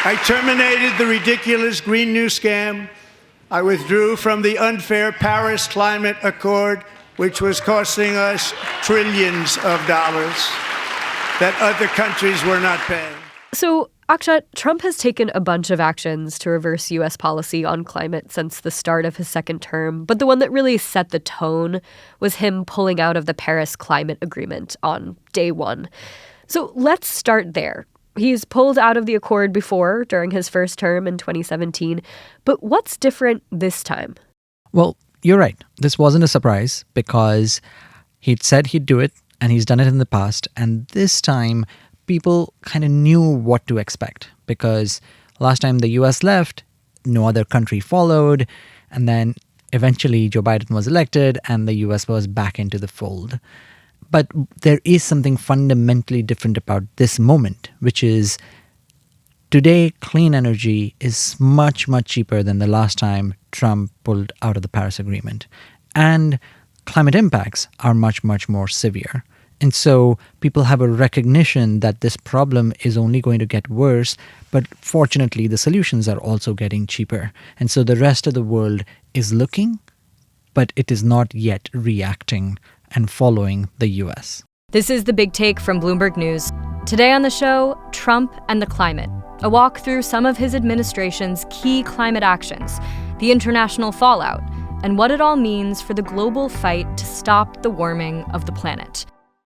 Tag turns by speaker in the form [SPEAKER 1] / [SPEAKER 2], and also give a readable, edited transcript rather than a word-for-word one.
[SPEAKER 1] I terminated the ridiculous Green New Scam. I withdrew from the unfair Paris Climate Accord, which was costing us trillions of dollars that other countries were not paying.
[SPEAKER 2] So, Akshat, Trump has taken a bunch of actions to reverse U.S. policy on climate since the start of his second term, but the one that really set the tone was him pulling out of the Paris Climate Agreement on day one. So let's start there. He's pulled out of the accord before, during his first term in 2017, but what's different this time?
[SPEAKER 3] Well, you're right. This wasn't a surprise because he'd said he'd do it, and he's done it in the past, and this time people kind of knew what to expect because last time the US left, no other country followed, and then eventually Joe Biden was elected and the US was back into the fold. But there is something fundamentally different about this moment, which is today clean energy is much, much cheaper than the last time Trump pulled out of the Paris Agreement. And climate impacts are much, much more severe. And so people have a recognition that this problem is only going to get worse, but fortunately the solutions are also getting cheaper. And so the rest of the world is looking, but it is not yet reacting and following the US.
[SPEAKER 4] This is The Big Take from Bloomberg News. Today on the show, Trump and the climate. A walk through some of his administration's key climate actions, the international fallout, and what it all means for the global fight to stop the warming of the planet.